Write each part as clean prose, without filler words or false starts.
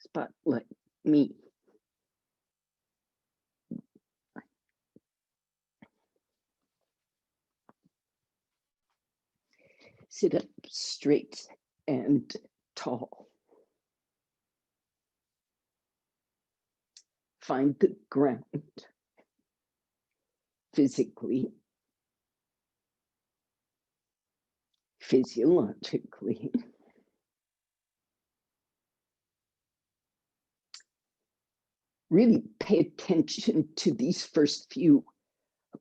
spot like me. Sit up straight and tall. Find the ground physically, physiologically. Really pay attention to these first few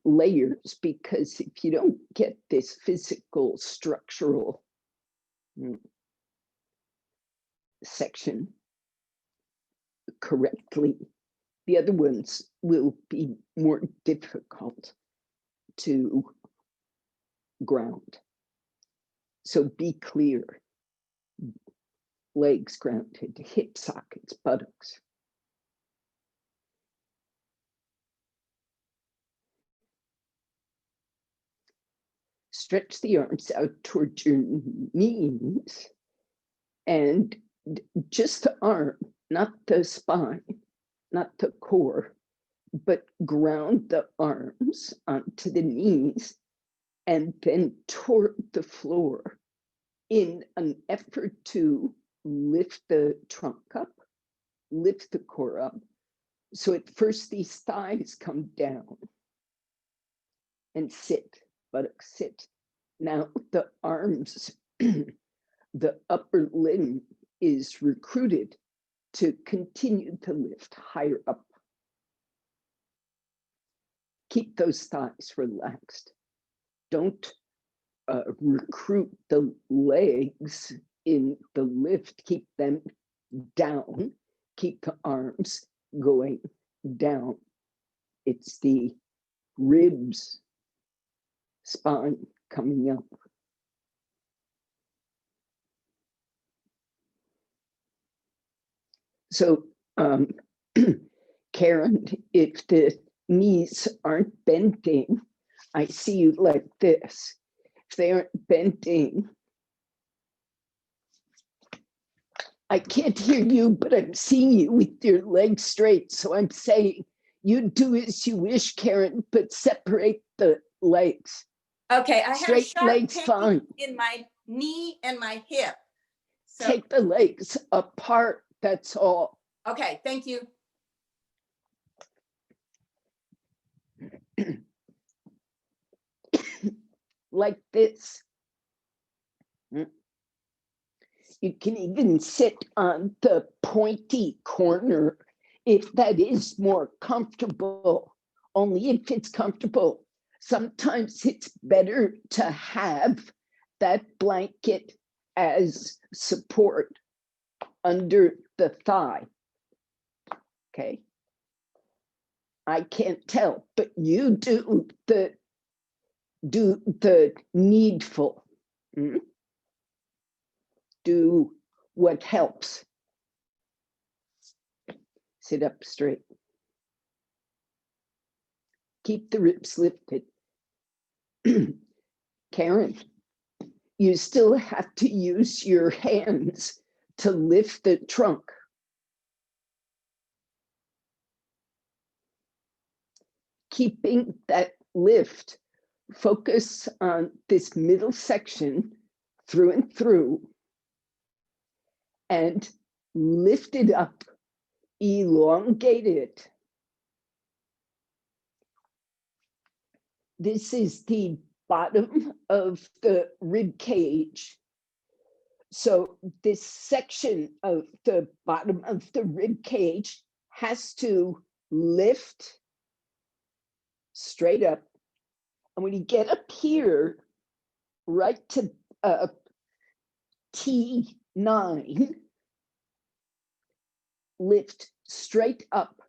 layers, because if you don't get this physical structural section correctly, the other ones will be more difficult to ground. So be clear. Legs grounded, hip sockets, buttocks. Stretch the arms out towards your knees, and just the arm, not the spine, not the core, but ground the arms onto the knees and then toward the floor in an effort to lift the trunk up, lift the core up. So at first these thighs come down and sit, buttocks sit. Now the arms, the upper limb is recruited to continue to lift higher up. Keep those thighs relaxed. Don't recruit the legs in the lift. Keep them down. Keep the arms going down. It's the ribs, spine coming up. So, Karen, if the knees aren't bending, I see you like this. If they aren't bending, I can't hear you, but I'm seeing you with your legs straight. So I'm saying, you do as you wish, Karen, but separate the legs. Okay, I straight have legs pain fine. In my knee and my hip. So, take the legs apart, that's all. Okay, thank you. Like this. You can even sit on the pointy corner if that is more comfortable, only if it's comfortable. Sometimes it's better to have that blanket as support under the thigh. Okay. I can't tell, but you do the needful. Do what helps. Sit up straight. Keep the ribs lifted. Karen, you still have to use your hands to lift the trunk. Keeping that lift, focus on this middle section through and through, and lift it up, elongate it. This is the bottom of the rib cage. So this section of the bottom of the rib cage has to lift straight up. And when you get up here, right to T9, lift straight up.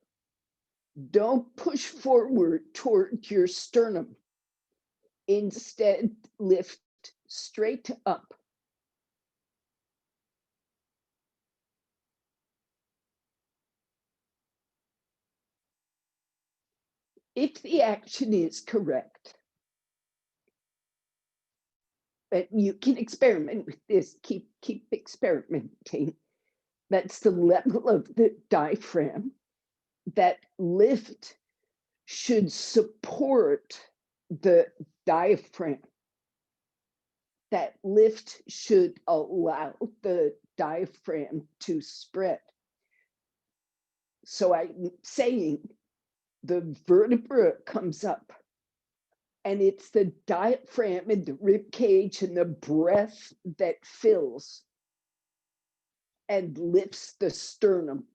Don't push forward toward your sternum. Instead, lift straight up. If the action is correct, but you can experiment with this, keep experimenting. That's the level of the diaphragm. That lift should support the diaphragm. That lift should allow the diaphragm to spread. So I'm saying the vertebra comes up, and it's the diaphragm and the rib cage and the breath that fills and lifts the sternum.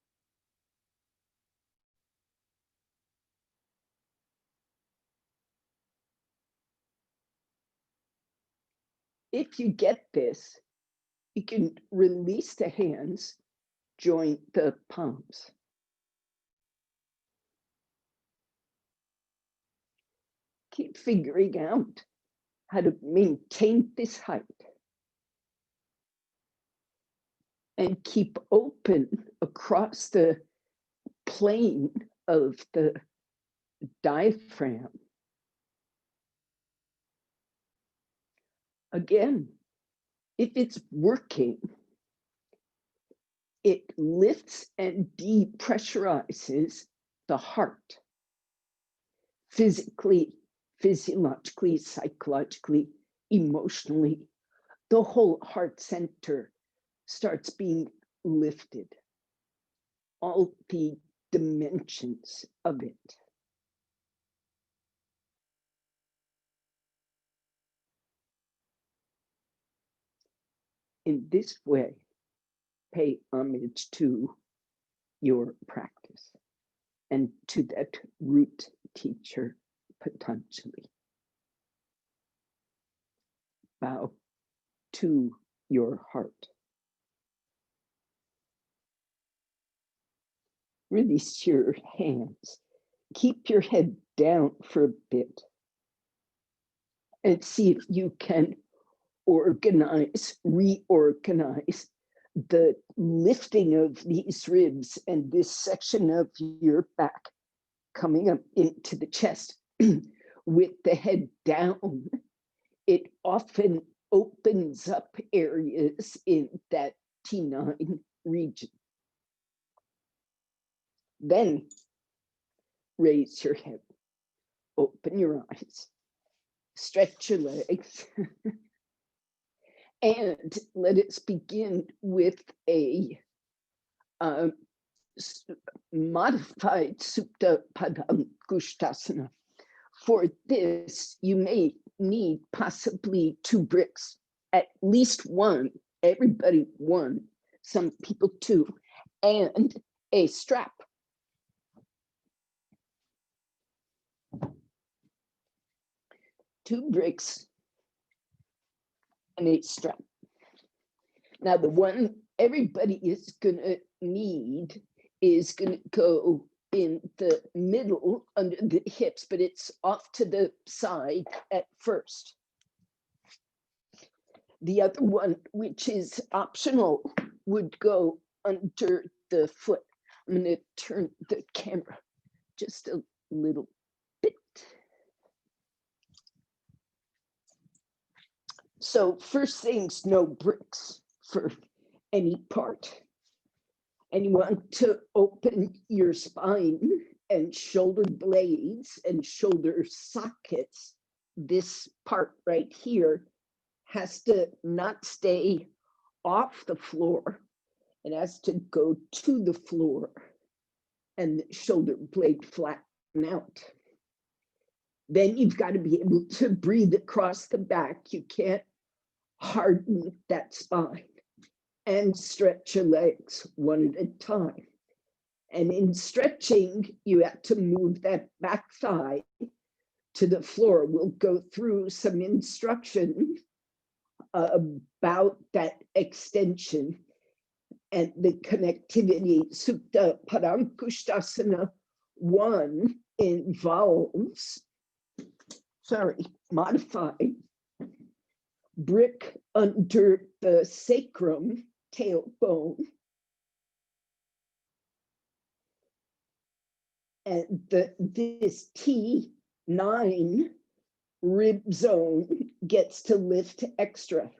If you get this, you can release the hands, join the palms. Keep figuring out how to maintain this height and keep open across the plane of the diaphragm. Again, if it's working, it lifts and depressurizes the heart. Physically, physiologically, psychologically, emotionally, the whole heart center starts being lifted. All the dimensions of it. In this way, pay homage to your practice and to that root teacher, Patanjali. Bow to your heart. Release your hands. Keep your head down for a bit and see if you can reorganize the lifting of these ribs and this section of your back coming up into the chest with the head down. It often opens up areas in that T9 region. Then raise your head, open your eyes, stretch your legs, and let us begin with a modified Supta Padam Gustasana. For this, you may need possibly 2 bricks, at least 1, everybody 1, some people 2, and a strap. Two bricks and a strap. Now, the one everybody is gonna need is gonna go in the middle under the hips, but it's off to the side at first. The other one, which is optional, would go under the foot. I'm gonna turn the camera just a little bit. So first things, no bricks for any part. And you want to open your spine and shoulder blades and shoulder sockets. This part right here has to not stay off the floor. It has to go to the floor and the shoulder blade flatten out. Then you've got to be able to breathe across the back. You can't harden that spine. And stretch your legs one at a time. And in stretching, you have to move that back thigh to the floor. We'll go through some instruction about that extension and the connectivity. Supta Padam Gustasana 1 involves, modified brick under the sacrum, tailbone, and this T9 rib zone gets to lift extra.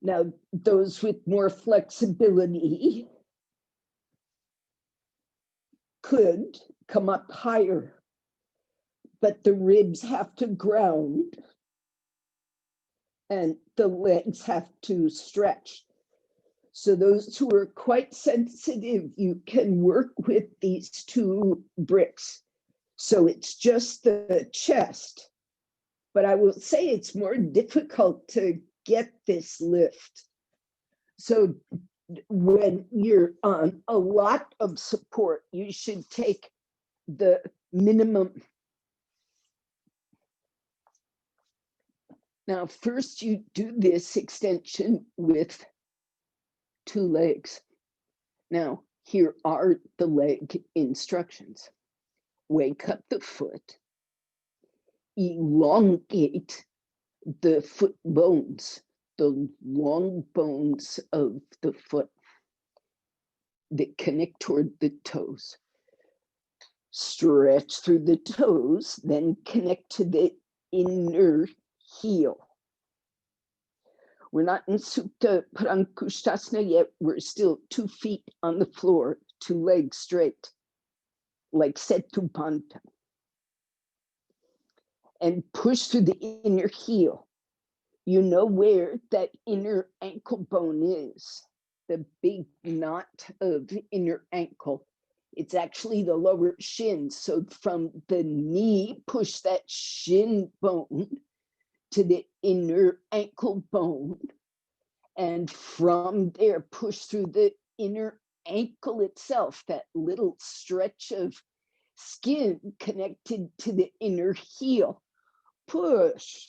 Now, those with more flexibility could come up higher, but the ribs have to ground and the legs have to stretch. So those who are quite sensitive, you can work with these two bricks. So it's just the chest, but I will say it's more difficult to get this lift. So when you're on a lot of support, you should take the minimum. Now, first you do this extension with two legs. Now, here are the leg instructions. Wake up the foot, elongate the foot bones, the long bones of the foot that connect toward the toes. Stretch through the toes, then connect to the inner heel. We're not in Supta Parankustasana yet. We're still 2 feet on the floor, 2 legs straight, like Setupanta. And push through the inner heel. You know where that inner ankle bone is, the big knot of the inner ankle. It's actually the lower shin. So from the knee, push that shin bone to the inner ankle bone. And from there, push through the inner ankle itself, that little stretch of skin connected to the inner heel. Push.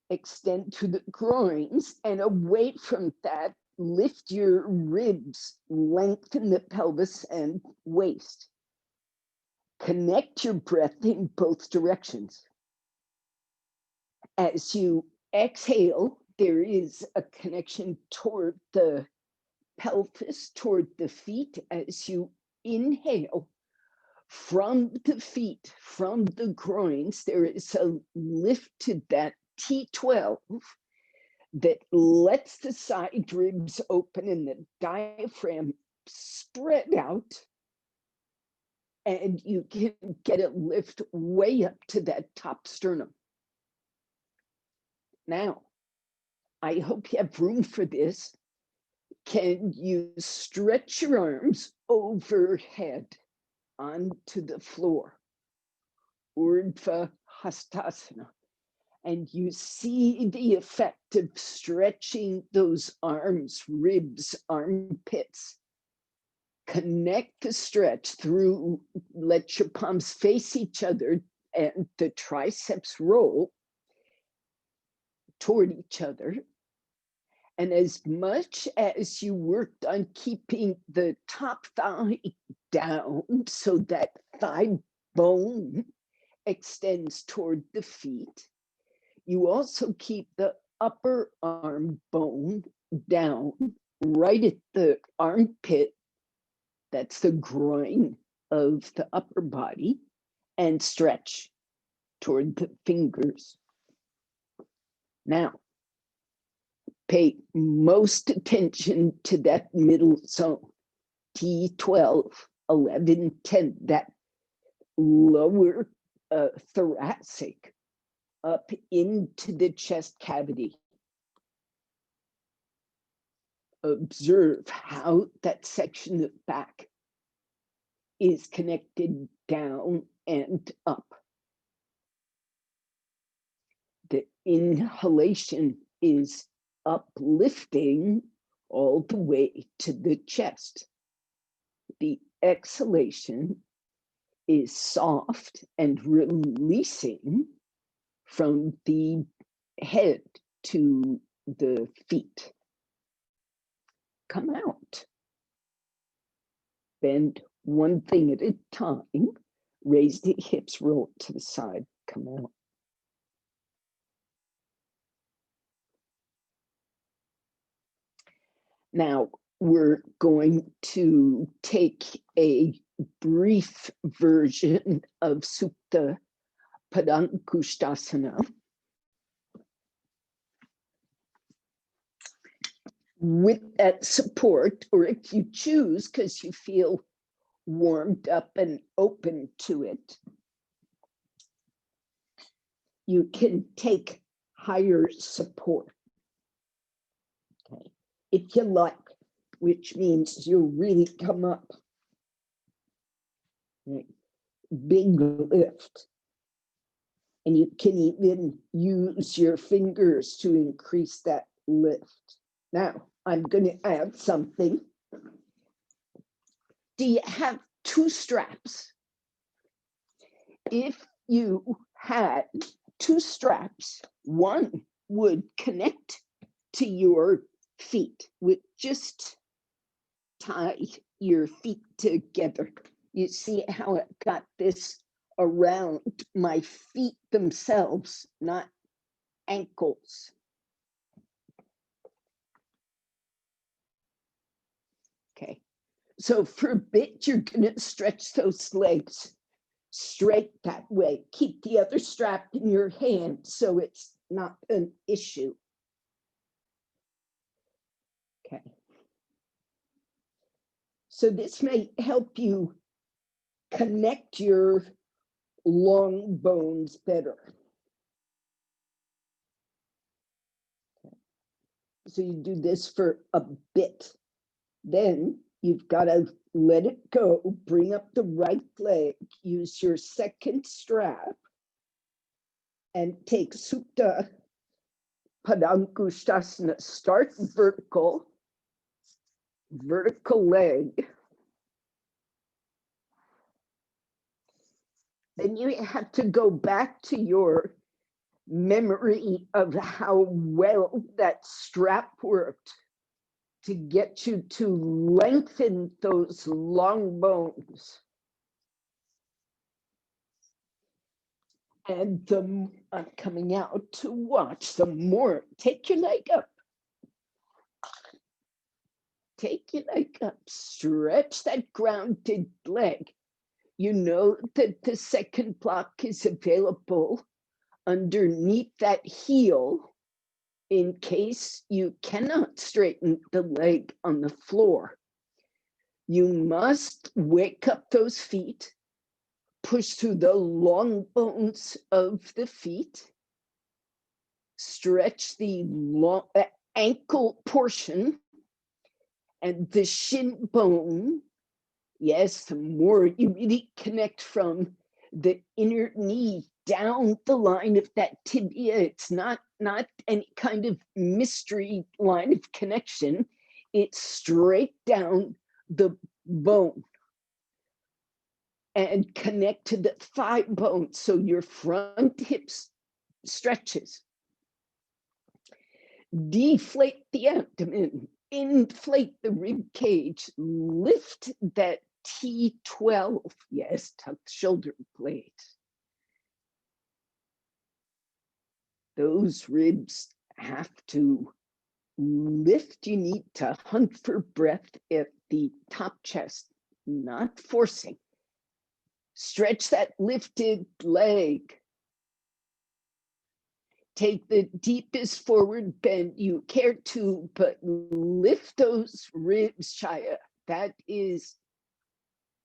Extend to the groins, and away from that, lift your ribs, lengthen the pelvis and waist. Connect your breath in both directions. As you exhale, there is a connection toward the pelvis, toward the feet. As you inhale, from the feet, from the groins, there is a lift to that T12 that lets the side ribs open and the diaphragm spread out, and you can get a lift way up to that top sternum. Now, I hope you have room for this. Can you stretch your arms overhead onto the floor? Urdhva Hastasana. And you see the effect of stretching those arms, ribs, armpits. Connect the stretch through, let your palms face each other and the triceps roll toward each other. And as much as you worked on keeping the top thigh down so that thigh bone extends toward the feet, you also keep the upper arm bone down right at the armpit. That's the groin of the upper body, and stretch toward the fingers. Now, pay most attention to that middle zone, T12, 11, 10, that lower thoracic up into the chest cavity. Observe how that section of back is connected down and up. The inhalation is uplifting all the way to the chest. The exhalation is soft and releasing from the head to the feet. Come out. Bend one thing at a time. Raise the hips, roll to the side, come out. Now we're going to take a brief version of Supta Padankustasana. with that support, or if you choose, because you feel warmed up and open to it, you can take higher support. Okay. If you like, which means you'll really come up. Right. Big lift. And you can even use your fingers to increase that lift. Now, I'm going to add something. Do you have two straps? If you had two straps, one would connect to your feet, would just tie your feet together. You see how it got this around my feet themselves, not ankles. Okay, so for a bit, you're going to stretch those legs straight that way. Keep the other strap in your hand so it's not an issue. Okay. So this may help you connect your long bones better. Okay. So you do this for a bit. Then you've got to let it go. Bring up the right leg. Use your second strap and take Supta Padang Gustasana. Start vertical leg. Then you have to go back to your memory of how well that strap worked to get you to lengthen those long bones. And I'm coming out to watch some more. Take your leg up. Take your leg up. Stretch that grounded leg. You know that the second block is available underneath that heel in case you cannot straighten the leg on the floor. You must wake up those feet, push through the long bones of the feet, stretch the long ankle portion and the shin bone. Yes, the more you really connect from the inner knee down the line of that tibia, it's not any kind of mystery line of connection. It's straight down the bone and connect to the thigh bone. So your front hips stretches. Deflate the abdomen, inflate the rib cage, lift that T12. Yes, tuck the shoulder blades. Those ribs have to lift. You need to hunt for breath at the top chest, not forcing. Stretch that lifted leg. Take the deepest forward bend you care to, but lift those ribs, Chaya. That is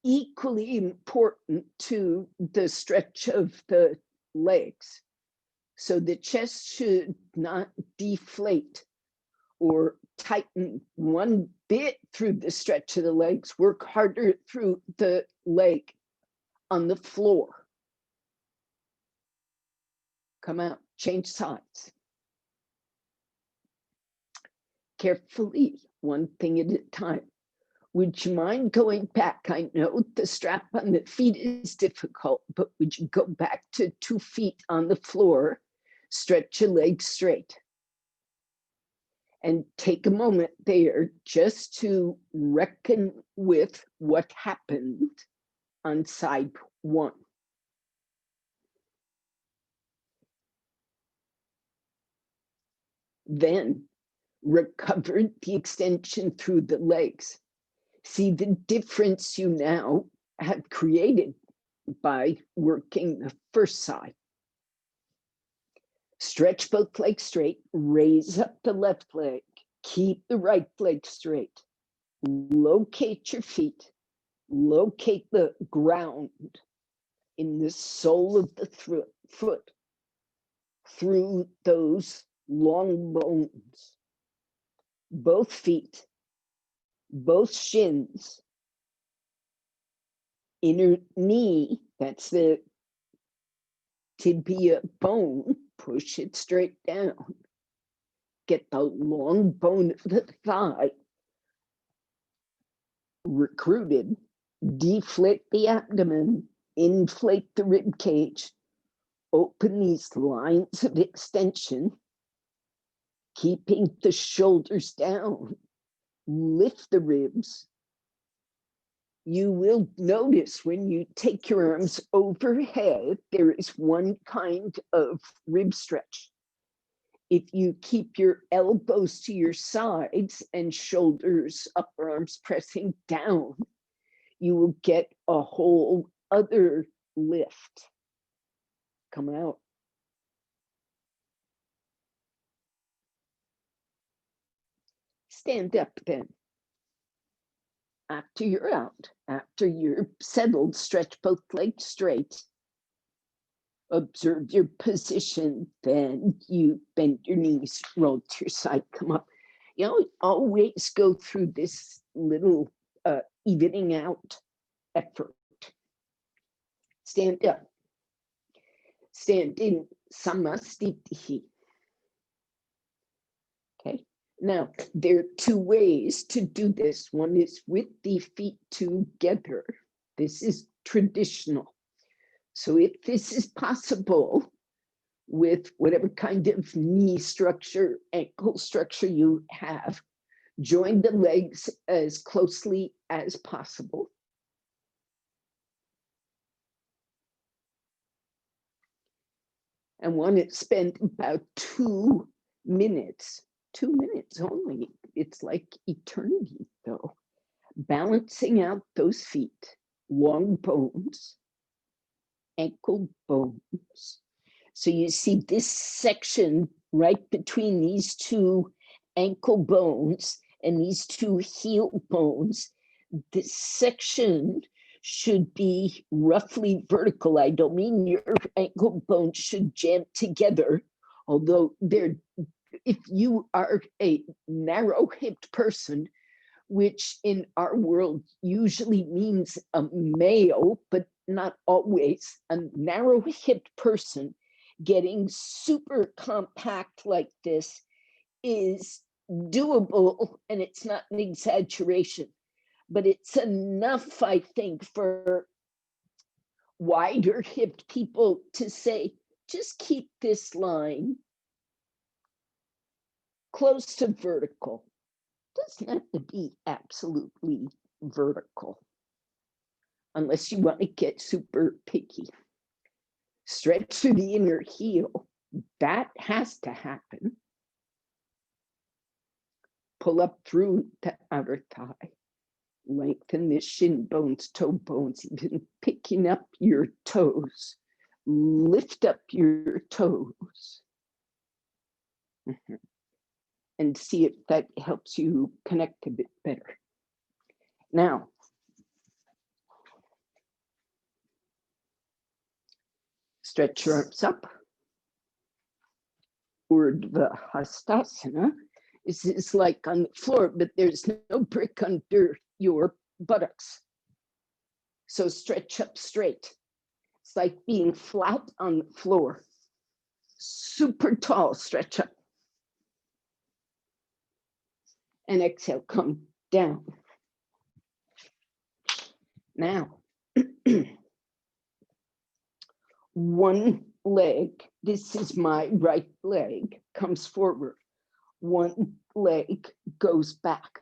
equally important to the stretch of the legs. So the chest should not deflate or tighten one bit through the stretch of the legs. Work harder through the leg on the floor. Come out, change sides. Carefully, one thing at a time. Would you mind going back? I know the strap on the feet is difficult, but would you go back to 2 feet on the floor, stretch your legs straight, and take a moment there just to reckon with what happened on side 1. Then recovered the extension through the legs. See the difference you now have created by working the first side. Stretch both legs straight, raise up the left leg, Keep the right leg straight. Locate your feet. Locate the ground in the sole of the foot through those long bones. Both feet, both shins, inner knee, that's the tibia bone, push it straight down. Get the long bone of the thigh recruited, deflate the abdomen, inflate the rib cage, open these lines of extension, keeping the shoulders down, lift the ribs. You will notice when you take your arms overhead, there is one kind of rib stretch. If you keep your elbows to your sides and shoulders up, arms pressing down, you will get a whole other lift. Come out. Stand up then. After you're out, after you're settled, stretch both legs straight. Observe your position, then you bend your knees, roll to your side, come up. You know, always go through this little evening out effort. Stand up. Stand in Samastitihi. Okay. Now, there are two ways to do this. One is with the feet together. This is traditional. So if this is possible with whatever kind of knee structure, ankle structure you have, join the legs as closely as possible. And want to spend about 2 minutes, 2 minutes only. It's like eternity though. Balancing out those feet, long bones, ankle bones. So you see this section right between these two ankle bones and these two heel bones. This section should be roughly vertical. I don't mean your ankle bones should jam together, although they're, if you are a narrow-hipped person, which in our world usually means a male, but not always, a narrow-hipped person getting super compact like this is doable, and it's not an exaggeration, but it's enough, I think, for wider hipped people to say, just keep this line close to vertical. Doesn't have to be absolutely vertical, unless you want to get super picky. Stretch through the inner heel. That has to happen. Pull up through the outer thigh. Lengthen the shin bones, toe bones, even picking up your toes. Lift up your toes. And see if that helps you connect a bit better. Now, stretch your arms up. Urdhva Hastasana. This is like on the floor, but there's no brick under your buttocks. So stretch up straight. It's like being flat on the floor. Super tall, stretch up. And exhale, come down. Now, one leg, this is my right leg, comes forward. One leg goes back.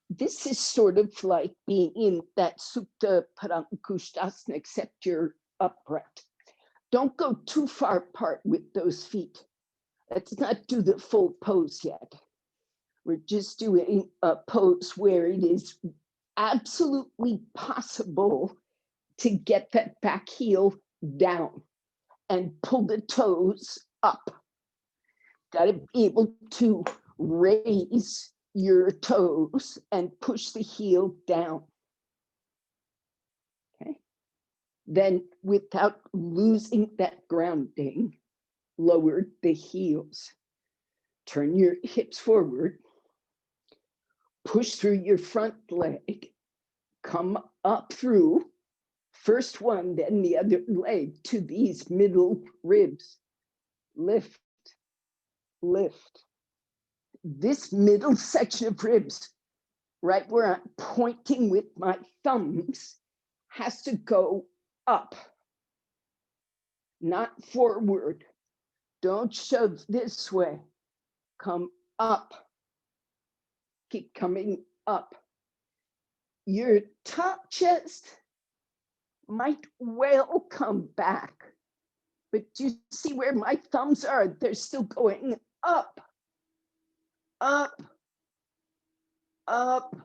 This is sort of like being in that Supta Padang Gustasana, except you're upright. Don't go too far apart with those feet. Let's not do the full pose yet. We're just doing a pose where it is absolutely possible to get that back heel down and pull the toes up. Got to be able to Raise your toes and push the heel down. Okay. Then, without losing that grounding, lower the heels. Turn your hips forward. Push through your front leg. Come up through first one, then the other leg to these middle ribs. Lift, lift. This middle section of ribs, right where I'm pointing with my thumbs, has to go up, not forward. Don't shove this way. Come up. Keep coming up. Your top chest might well come back, but you see where my thumbs are? They're still going up, up, up.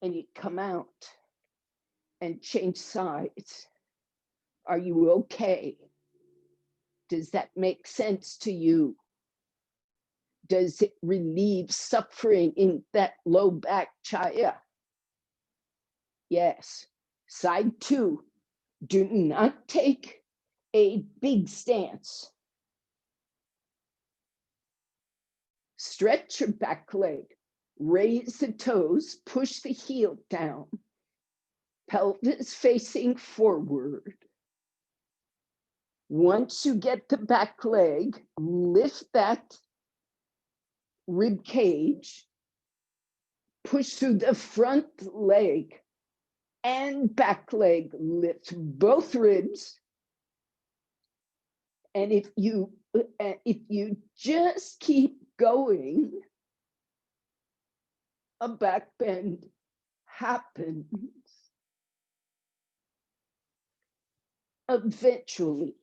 And you come out and change sides. Are you okay? Does that make sense to you? Does it relieve suffering in that low back chaya? Yes. Side 2, do not take a big stance. Stretch your back leg, raise the toes, push the heel down, pelvis facing forward. Once you get the back leg, lift that rib cage, push through the front leg and back leg, lift both ribs. And if you just keep going, a back bend happens. Eventually,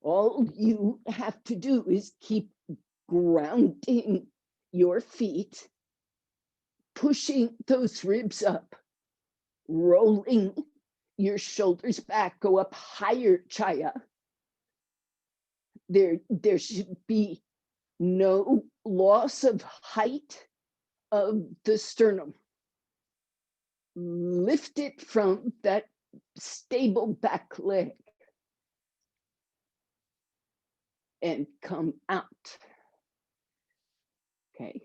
all you have to do is keep grounding your feet, pushing those ribs up, rolling your shoulders back, go up higher, chaya. There should be no loss of height of the sternum. Lift it from that stable back leg and come out. Okay,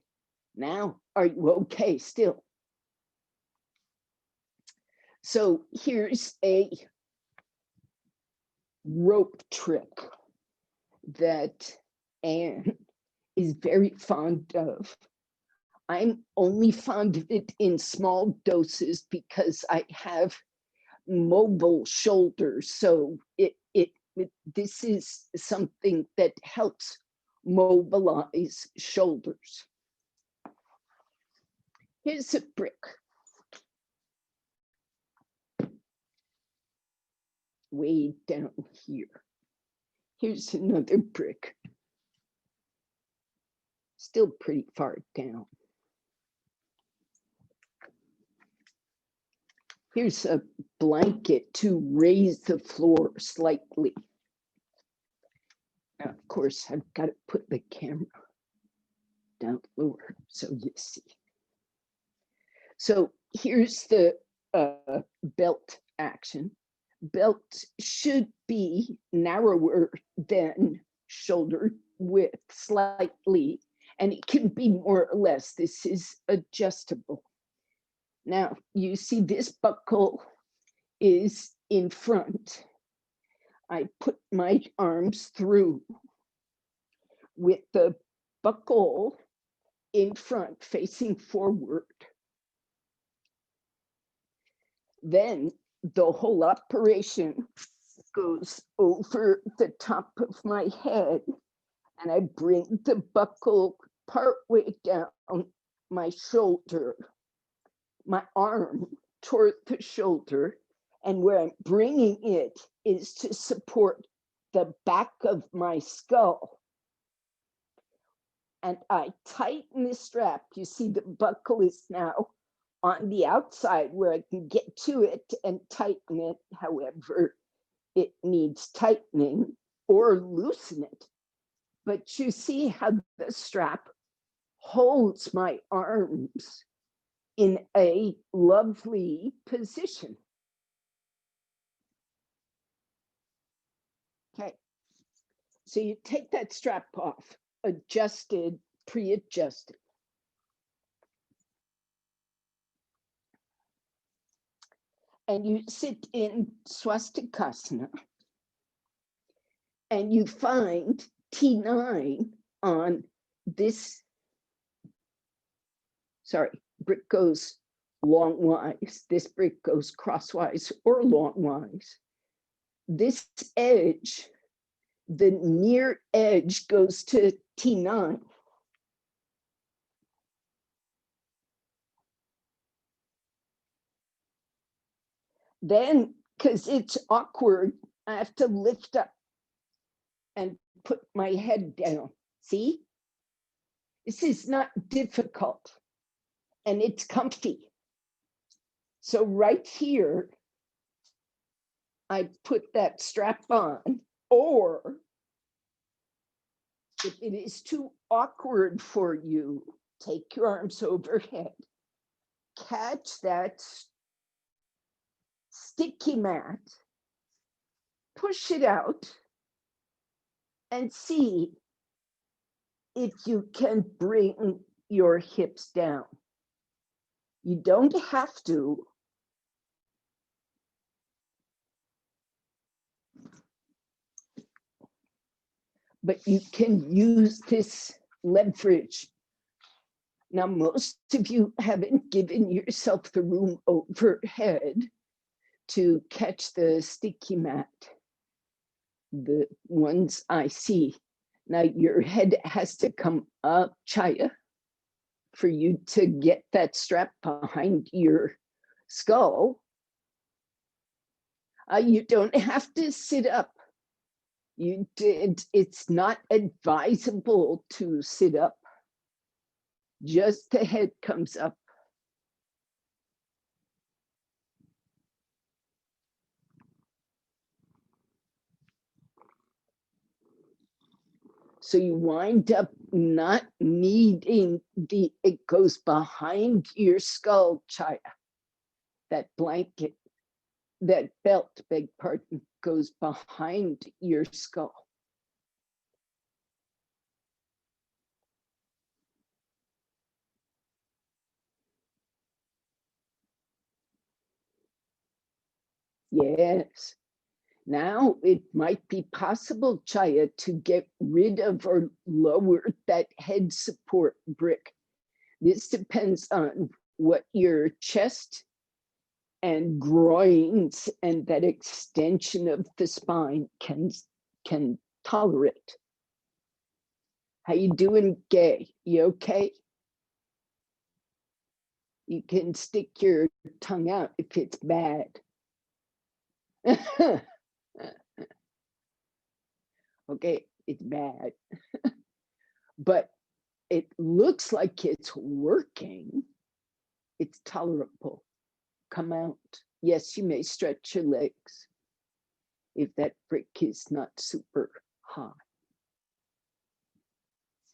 now are you okay still? So here's a rope trick that Anne is very fond of. I'm only fond of it in small doses because I have mobile shoulders. So this is something that helps mobilize shoulders. Here's a brick. Way down here. Here's another brick. Still pretty far down. Here's a blanket to raise the floor slightly. Now, of course, I've got to put the camera down lower so you see. So here's the belt action. Belt should be narrower than shoulder width slightly, and it can be more or less. This is adjustable. Now, you see this buckle is in front. I put my arms through with the buckle in front, facing forward. Then the whole operation goes over the top of my head, and I bring the buckle partway down my shoulder, my arm toward the shoulder, and where I'm bringing it is to support the back of my skull. And I tighten the strap. You see the buckle is now on the outside where I can get to it and tighten it however it needs tightening, or loosen it But you see how the strap holds my arms in a lovely position. Okay, so you take that strap off, adjusted, pre-adjusted. And you sit in Swastikasana and you find T9 on this, brick goes longwise, this brick goes crosswise or longwise. This edge, the near edge goes to T9. Then, because it's awkward, I have to lift up and put my head down. See? This is not difficult and it's comfy. So right here, I put that strap on, or if it is too awkward for you, take your arms overhead, catch that sticky mat, push it out, and see if you can bring your hips down. You don't have to. But you can use this leverage. Now, most of you haven't given yourself the room overhead to catch the sticky mat, the ones I see. Now, your head has to come up, Chaya, for you to get that strap behind your skull. You don't have to sit up. It's not advisable to sit up. Just the head comes up. So you wind up not needing it goes behind your skull, Chaya. That blanket, that belt, beg pardon, goes behind your skull. Yes. Now it might be possible, Chaya, to get rid of or lower that head support brick. This depends on what your chest and groins and that extension of the spine can tolerate. How you doing, Gay? You okay? You can stick your tongue out if it's bad. Okay, it's bad. But it looks like it's working. It's tolerable. Come out. Yes, you may stretch your legs if that brick is not super high.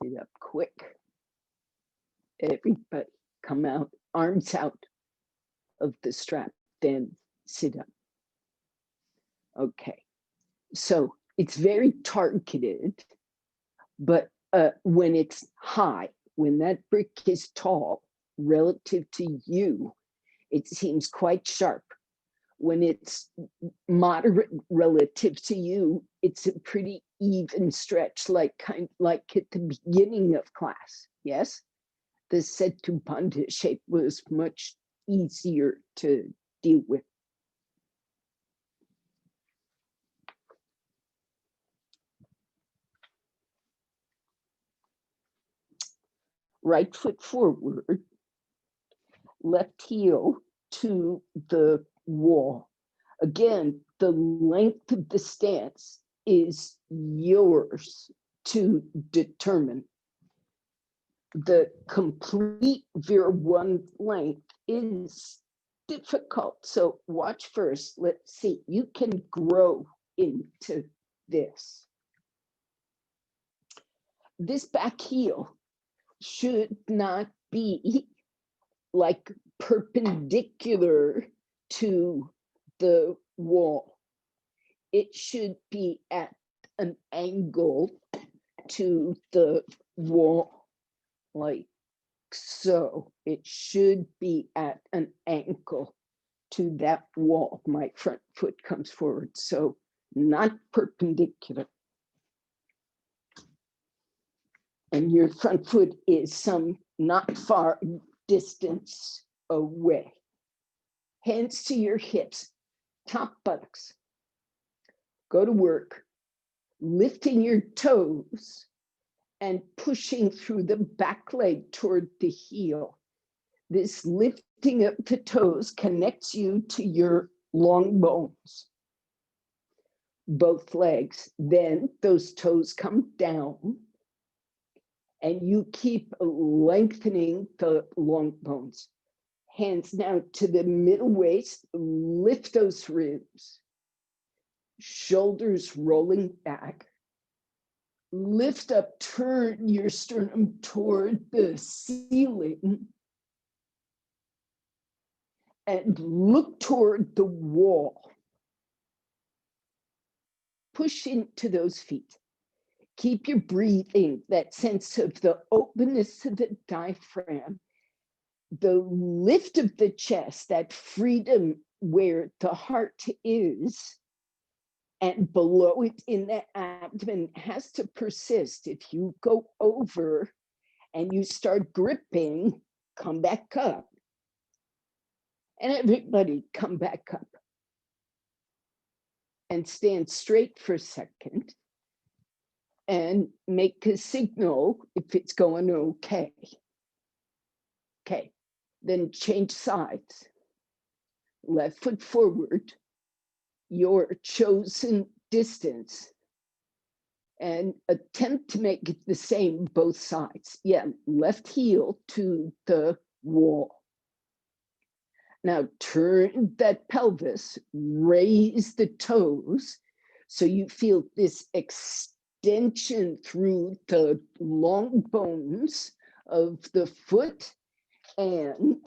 Sit up quick. Everybody come out, arms out of the strap, then sit up. Okay, so it's very targeted, but when it's high, when that brick is tall relative to you, it seems quite sharp. When it's moderate relative to you, it's a pretty even stretch, like at the beginning of class. Yes, the Setu Bandha shape was much easier to deal with. Right foot forward, left heel to the wall. Again, the length of the stance is yours to determine. The complete Vir1 length is difficult. So watch first. Let's see. You can grow into this. this back heel should not be like perpendicular to the wall. It should be at an angle to the wall, like so. It should be at an angle to that wall. My front foot comes forward, so not perpendicular. And your front foot is some not far distance away. Hands to your hips, top buttocks. Go to work, lifting your toes and pushing through the back leg toward the heel. This lifting of the toes connects you to your long bones, both legs. Then those toes come down and you keep lengthening the long bones. Hands now to the middle waist, lift those ribs, shoulders rolling back. Lift up, turn your sternum toward the ceiling and look toward the wall. Push into those feet. Keep your breathing, that sense of the openness of the diaphragm, the lift of the chest, that freedom where the heart is, and below it in the abdomen has to persist. If you go over and you start gripping, come back up. And everybody come back up. And stand straight for a second. And make a signal if it's going okay. Okay, then change sides. Left foot forward, your chosen distance, and attempt to make it the same both sides. Yeah, left heel to the wall. Now turn that pelvis, raise the toes, so you feel this extension through the long bones of the foot, and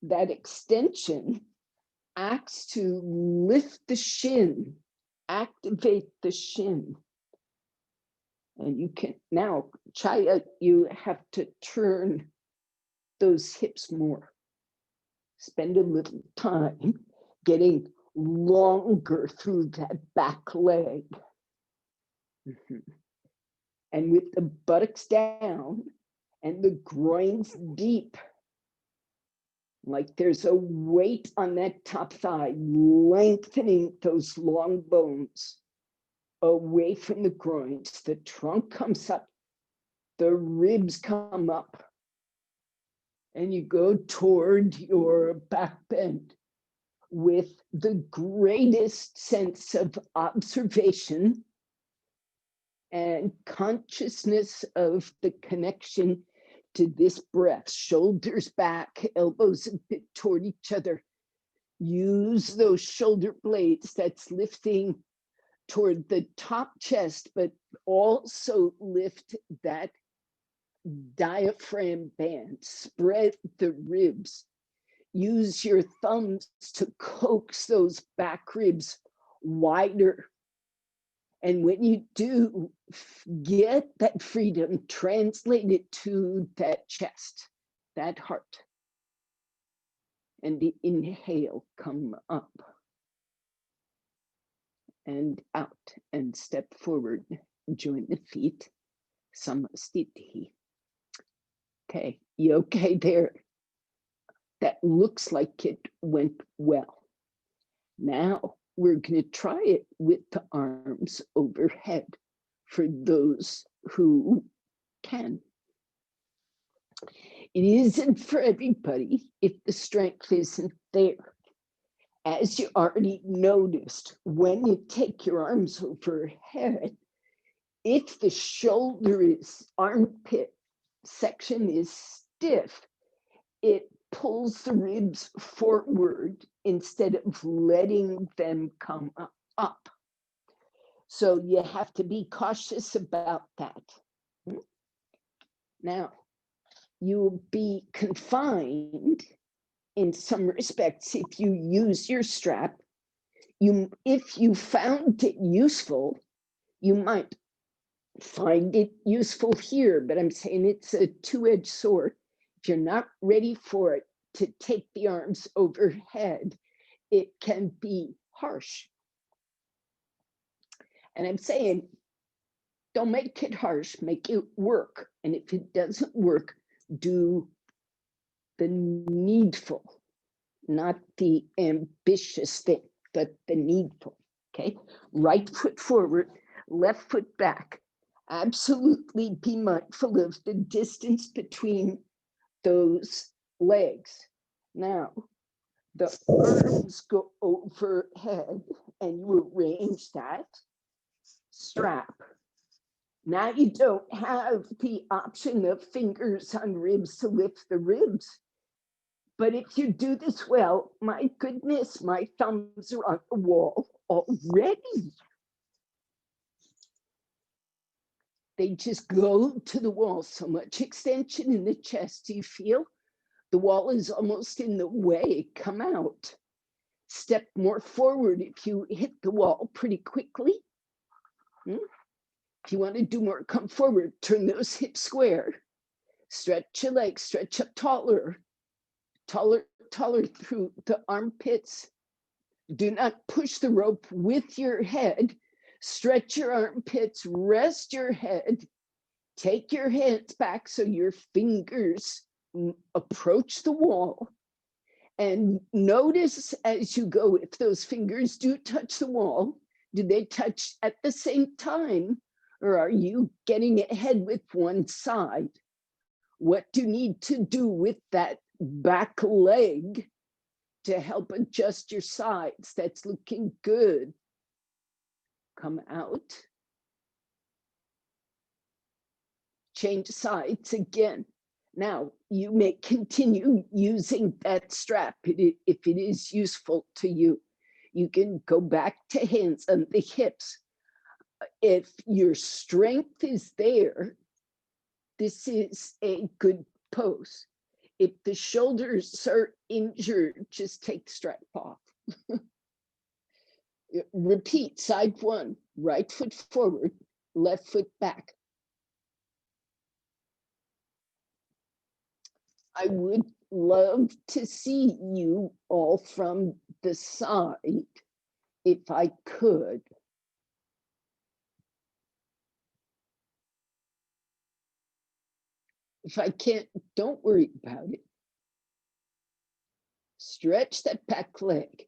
that extension acts to lift the shin, activate the shin. And you can now, Chaya, you have to turn those hips more. Spend a little time getting longer through that back leg. And with the buttocks down and the groins deep, like there's a weight on that top thigh, lengthening those long bones away from the groins. The trunk comes up, the ribs come up, and you go toward your back bend with the greatest sense of observation and consciousness of the connection to this breath. Shoulders back, elbows a bit toward each other. Use those shoulder blades that's lifting toward the top chest, but also lift that diaphragm band. Spread the ribs. Use your thumbs to coax those back ribs wider. And when you do, get that freedom, translate it to that chest, that heart. And the inhale, come up and out and step forward, join the feet, samastiti. Okay, you okay there? That looks like it went well. Now we're going to try it with the arms overhead for those who can. It isn't for everybody if the strength isn't there. As you already noticed, when you take your arms overhead, if the shoulder is armpit section is stiff, it pulls the ribs forward instead of letting them come up. So you have to be cautious about that. Now, you'll be confined in some respects if you use your strap. If you found it useful, you might find it useful here, but I'm saying it's a two-edged sword. If you're not ready for it to take the arms overhead, it can be harsh. And I'm saying, don't make it harsh, make it work. And if it doesn't work, do the needful, not the ambitious thing, but the needful, okay? Right foot forward, left foot back. Absolutely be mindful of the distance between those legs. Now, the arms go overhead and you arrange that strap. Now you don't have the option of fingers on ribs to lift the ribs. But if you do this well, my goodness, my thumbs are on the wall already. They just go to the wall. So much extension in the chest. Do you feel? The wall is almost in the way. Come out. Step more forward if you hit the wall pretty quickly. If you want to do more, come forward. Turn those hips square. Stretch your legs. Stretch up taller. Taller through the armpits. Do not push the rope with your head. Stretch your armpits, rest your head. Take your hands back so your fingers approach the wall. And notice as you go, if those fingers do touch the wall, do they touch at the same time? Or are you getting ahead with one side? What do you need to do with that back leg to help adjust your sides? That's looking good. Come out. Change sides again. Now, you may continue using that strap if it is useful to you. You can go back to hands on the hips. If your strength is there, this is a good pose. If the shoulders are injured, just take the strap off. Repeat, side one, right foot forward, left foot back. I would love to see you all from the side, if I could. If I can't, don't worry about it. Stretch that back leg.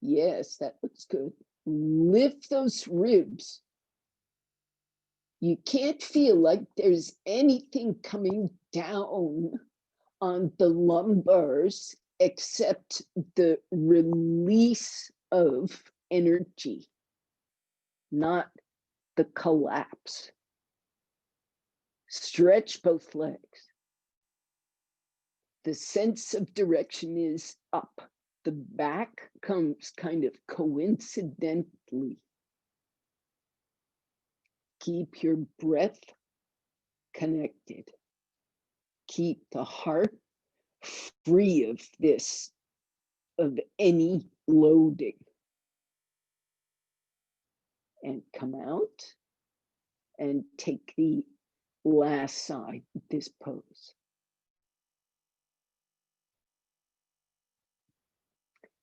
Yes, that looks good. Lift those ribs. You can't feel like there's anything coming down on the lumbars except the release of energy, not the collapse. Stretch both legs. The sense of direction is up. The back comes kind of coincidentally. Keep your breath connected. Keep the heart free of this, of any loading. And come out and take the last side, this pose.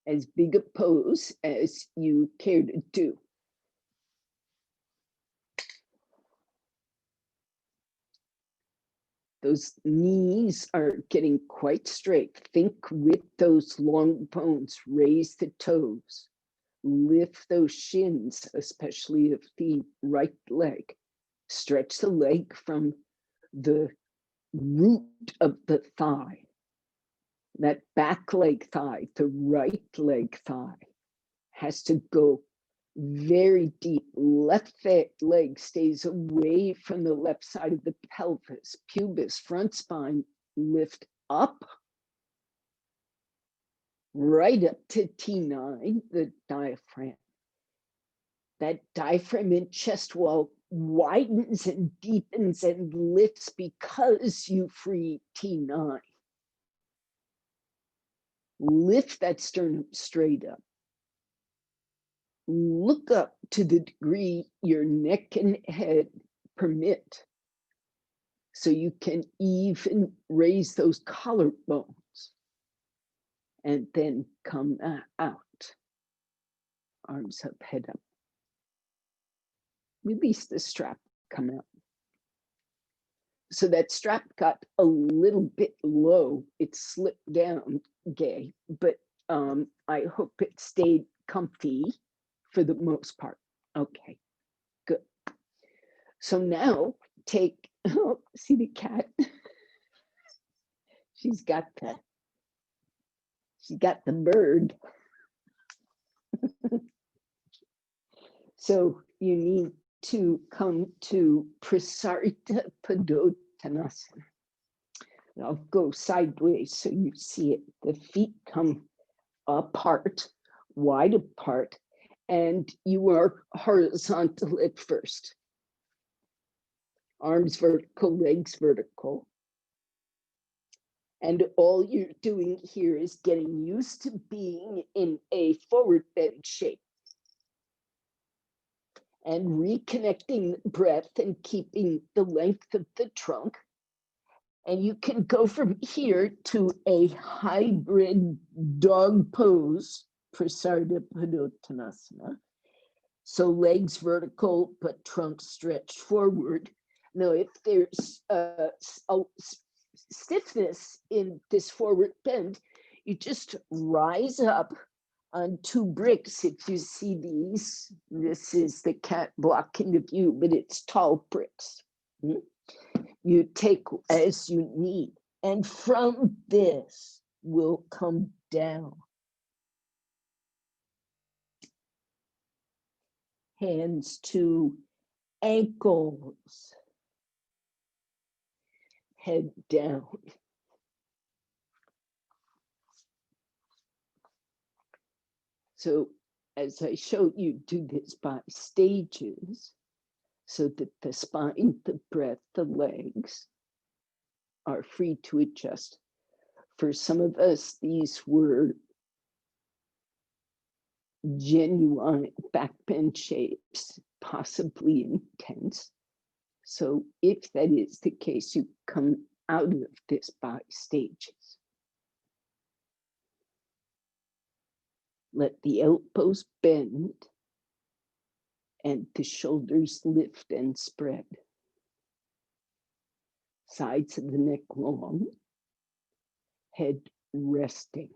As big a pose as you care to do. Those knees are getting quite straight. Think with those long bones, raise the toes, lift those shins, especially of the right leg. Stretch the leg from the root of the thigh. That back leg thigh, the right leg thigh, has to go very deep. Left leg stays away from the left side of the pelvis. Pubis, front spine, lift up, right up to T9, the diaphragm. That diaphragm and chest wall widens and deepens and lifts because you free T9. Lift that sternum straight up. Look up to the degree your neck and head permit, so you can even raise those collarbones, and then come out. Arms up, head up. Release the strap, come out. So that strap got a little bit low. It slipped down, Gay, but I hope it stayed comfy for the most part. Okay, good. So now take, oh, see the cat? She's got the bird. So you need to come to Prasarita Padottanasana. I'll go sideways so you see it. The feet come apart, wide apart, and you are horizontal at first. Arms vertical, legs vertical. And all you're doing here is getting used to being in a forward bend shape and reconnecting the breath and keeping the length of the trunk. And you can go from here to a hybrid dog pose, Prasarita Padottanasana. So legs vertical, but trunk stretched forward. Now, if there's stiffness in this forward bend, you just rise up on 2 bricks. If you see these, this is the cat blocking the view, but it's tall bricks. You take as you need, and from this will come down. Hands to ankles, head down. So as I showed you, do this by stages so that the spine, the breath, the legs are free to adjust. For some of us, these were genuine backbend shapes, possibly intense. So if that is the case, you come out of this by stages. Let the elbows bend and the shoulders lift and spread. Sides of the neck long, head resting.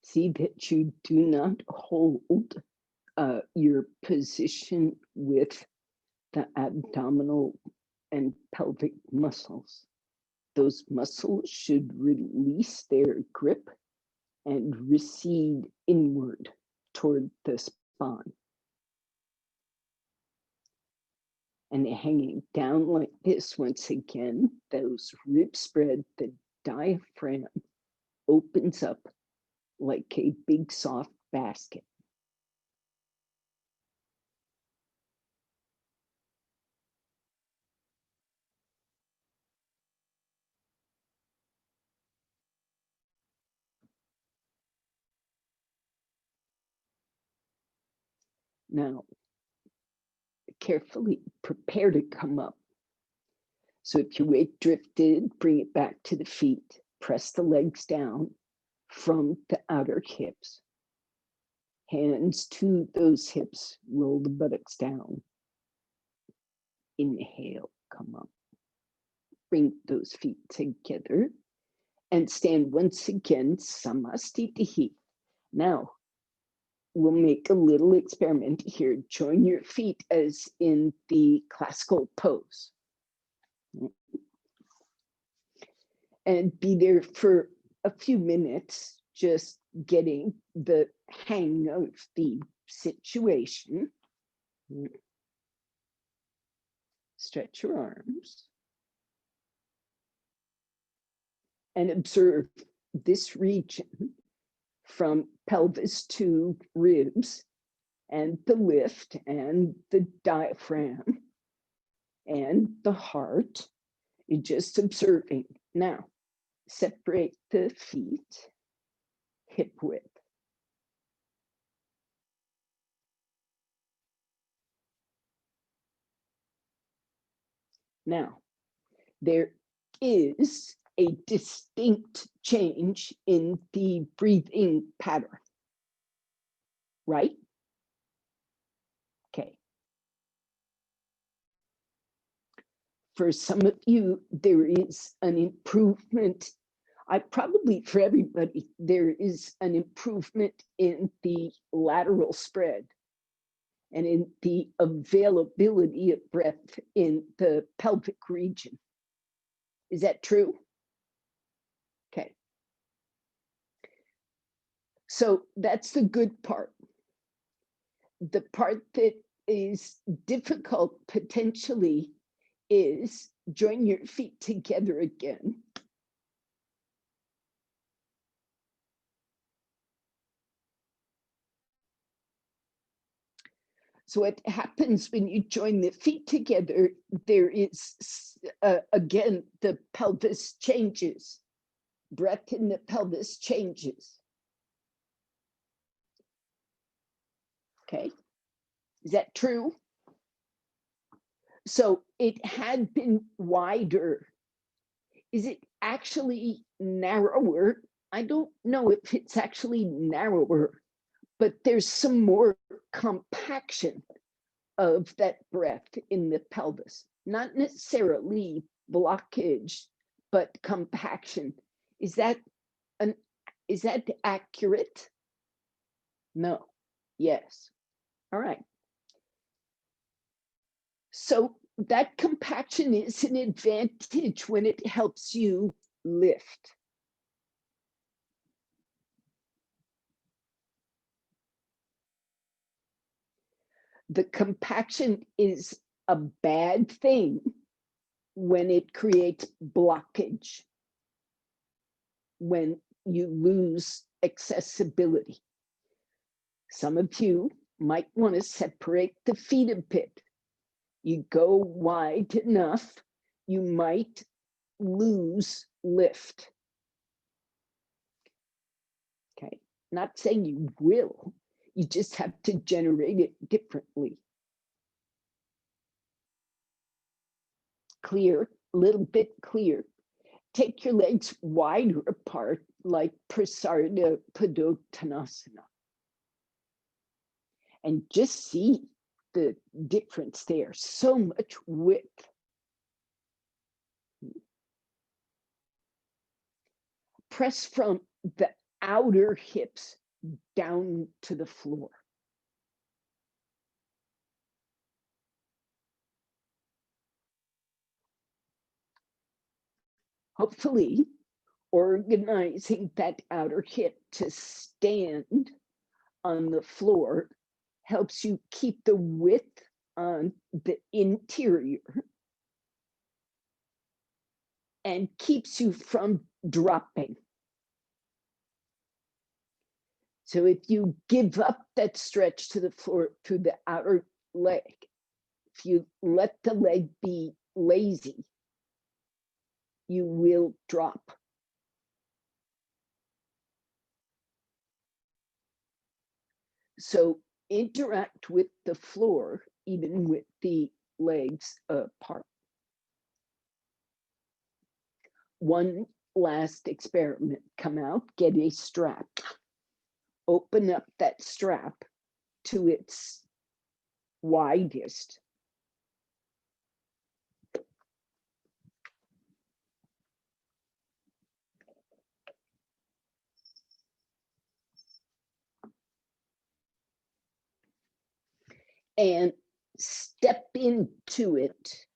See that you do not hold your position with the abdominal and pelvic muscles. Those muscles should release their grip and recede inward toward the spine. And hanging down like this, once again, those ribs spread, the diaphragm opens up like a big soft basket. Now, carefully prepare to come up. So if your weight drifted, bring it back to the feet. Press the legs down from the outer hips. Hands to those hips, roll the buttocks down. Inhale, come up. Bring those feet together and stand once again, Samastitihi. Now, we'll make a little experiment here. Join your feet as in the classical pose. And be there for a few minutes, just getting the hang of the situation. Stretch your arms and observe this region from pelvis to ribs and the lift and the diaphragm and the heart. You're just observing. Now, separate the feet, hip width. Now, there is a distinct change in the breathing pattern, right? Okay. For some of you, there is an improvement. For everybody, there is an improvement in the lateral spread and in the availability of breath in the pelvic region. Is that true? Okay. So that's the good part. The part that is difficult potentially is join your feet together again. So what happens when you join the feet together, there is, again, the pelvis changes. Breath in the pelvis changes. Okay, is that true? So it had been wider. Is it actually narrower? I don't know if it's actually narrower, but there's some more compaction of that breath in the pelvis. Not necessarily blockage, but compaction. Is that accurate? No. Yes. All right. So that compaction is an advantage when it helps you lift. The compaction is a bad thing when it creates blockage, when you lose accessibility. Some of you might want to separate the feet a bit. You go wide enough, you might lose lift. Okay, not saying you will, you just have to generate it differently. Clear, a little bit clear. Take your legs wider apart, like Prasarita Padottanasana. And just see the difference there. So much width. Press from the outer hips down to the floor. Hopefully, organizing that outer hip to stand on the floor helps you keep the width on the interior and keeps you from dropping. So if you give up that stretch to the floor through the outer leg, if you let the leg be lazy, you will drop. So interact with the floor, even with the legs apart. One last experiment. Come out, get a strap. Open up that strap to its widest. And step into it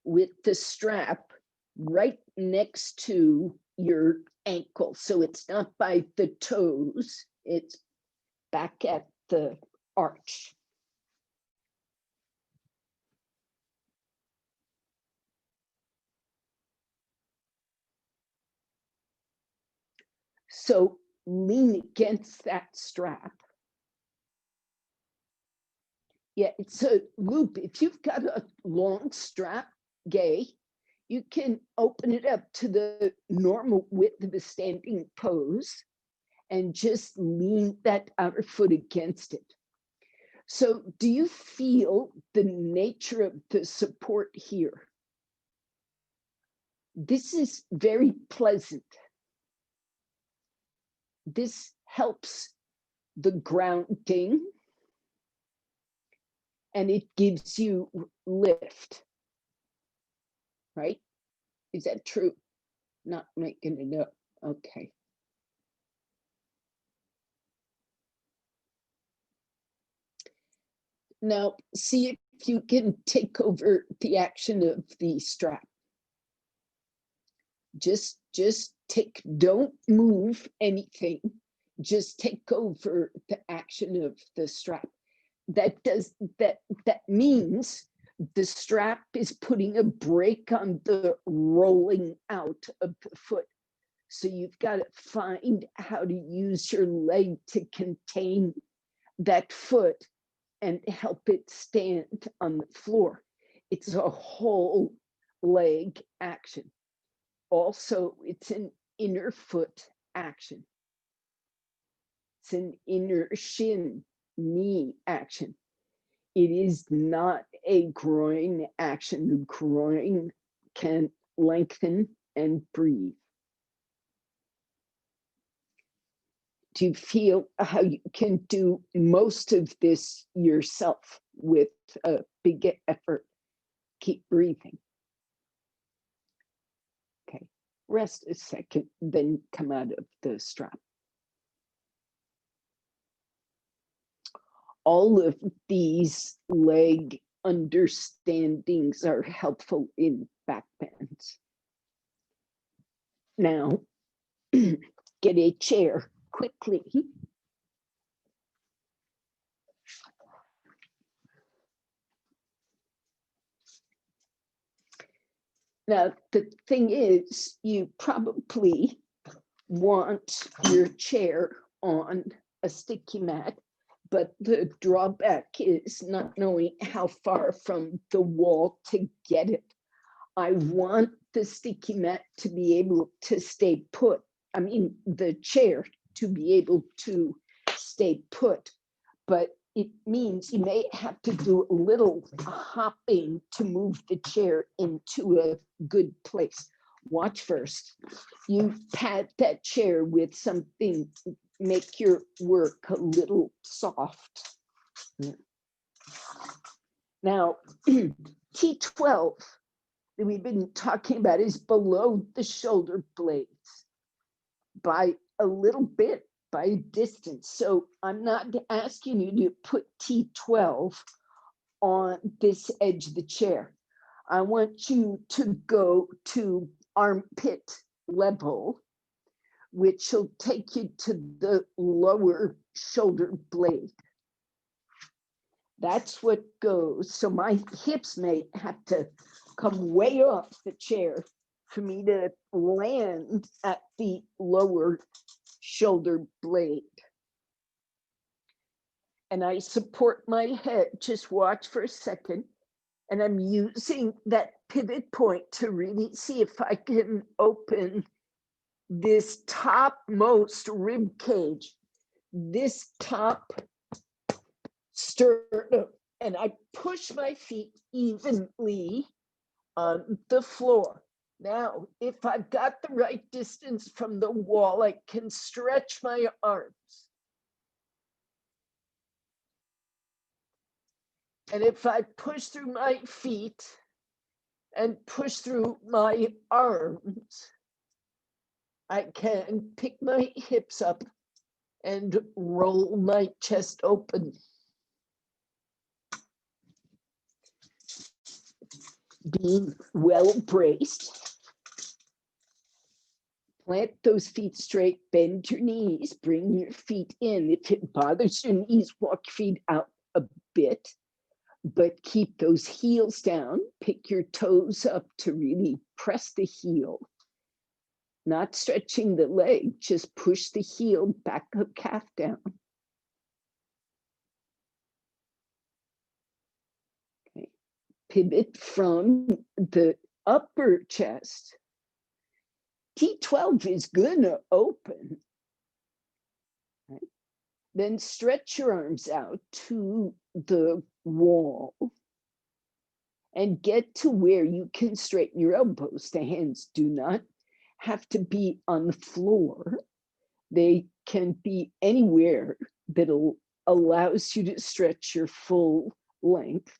with the strap right next to your ankle. So it's not by the toes, it's back at the arch. So lean against that strap. Yeah, it's a loop. If you've got a long strap, gay, you can open it up to the normal width of a standing pose and just lean that outer foot against it. So do you feel the nature of the support here? This is very pleasant. This helps the grounding and it gives you lift, right? Is that true? Not making it up. Okay. Now, see if you can take over the action of the strap. Just take, don't move anything. Just take over the action of the strap. That means the strap is putting a brake on the rolling out of the foot. So you've got to find how to use your leg to contain that foot and help it stand on the floor. It's a whole leg action. Also, it's an inner foot action. It's an inner shin, knee action. It is not a groin action. The groin can lengthen and breathe. Do you feel how you can do most of this yourself with a big effort? Keep breathing. Okay, rest a second, then come out of the strap. All of these leg understandings are helpful in back bends. Now, get a chair quickly. Now, the thing is, you probably want your chair on a sticky mat, but the drawback is not knowing how far from the wall to get it. I want the sticky mat to be able to stay put. I mean, the chair to be able to stay put, but it means you may have to do a little hopping to move the chair into a good place. Watch first. You pat that chair with something, make your work a little soft. Now, T12 that we've been talking about is below the shoulder blades by a little bit, by a distance. So I'm not asking you to put T12 on this edge of the chair. I want you to go to armpit level, which will take you to the lower shoulder blade. That's what goes. So my hips may have to come way off the chair for me to land at the lower shoulder blade. And I support my head, just watch for a second. And I'm using that pivot point to really see if I can open this topmost rib cage, this top sternum, and I push my feet evenly on the floor. Now, if I've got the right distance from the wall, I can stretch my arms. And if I push through my feet and push through my arms, I can pick my hips up and roll my chest open. Being well braced, Plant those feet straight, bend your knees, bring your feet in. If it bothers your knees, walk your feet out a bit, but keep those heels down. Pick your toes up to really press the heel. Not stretching the leg, just push the heel back of calf down. Okay. Pivot from the upper chest. T12 is gonna open. Right. Then stretch your arms out to the wall and get to where you can straighten your elbows. The hands do not have to be on the floor. They can be anywhere that allows you to stretch your full length,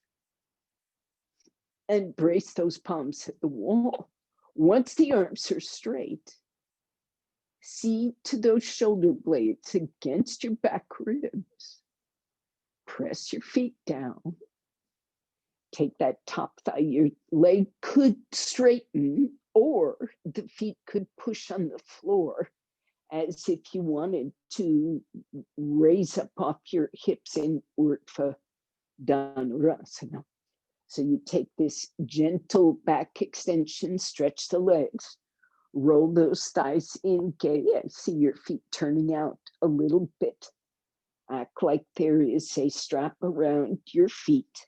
and brace those palms at the wall. Once the arms are straight, see to those shoulder blades against your back ribs. Press your feet down. Take that top thigh. Your leg could straighten, or the feet could push on the floor as if you wanted to raise up off your hips in Urdhva Dhanurasana. So you take this gentle back extension, stretch the legs, roll those thighs in. I see your feet turning out a little bit. Act like there is a strap around your feet,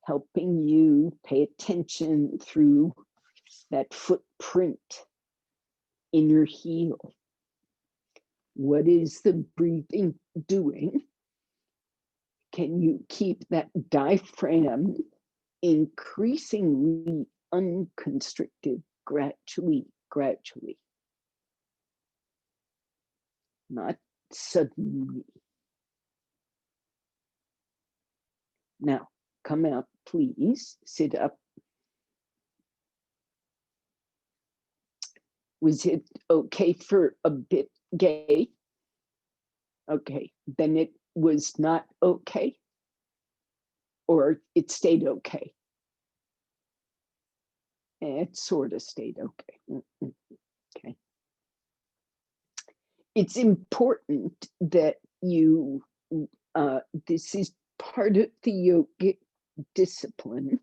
helping you pay attention through that footprint in your heel. What is the breathing doing? Can you keep that diaphragm increasingly unconstricted gradually, not suddenly? Now, come out, please. Sit up. Was it okay for a bit, Gay? Okay, then it was not okay, or it stayed okay? It sort of stayed okay. Okay. It's important that you, this is part of the yogic discipline,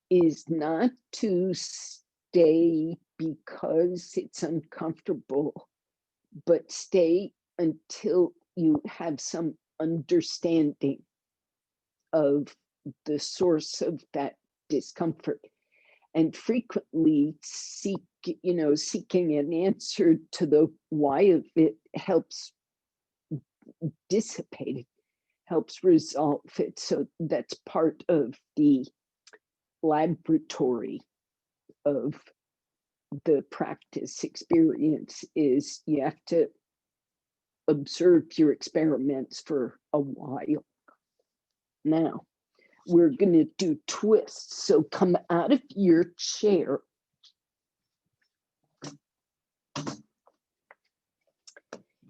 is not to stay because it's uncomfortable, but stay until you have some understanding of the source of that discomfort. And frequently seeking an answer to the why of it helps dissipate it, helps resolve it. So that's part of the laboratory of the practice experience, is you have to observe your experiments for a while. Now, we're going to do twists. So come out of your chair.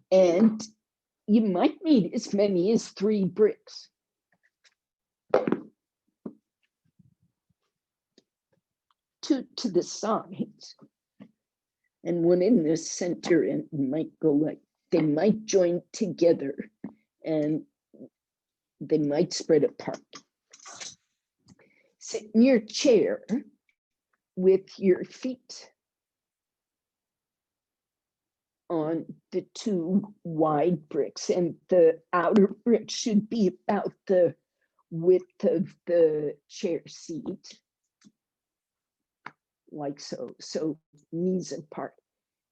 And you might need as many as 3 bricks. Two to the sides and one in the center, and might go like, they might join together and they might spread apart. Sit in your chair with your feet on the 2 wide bricks, and the outer brick should be about the width of the chair seat, like so. So knees apart.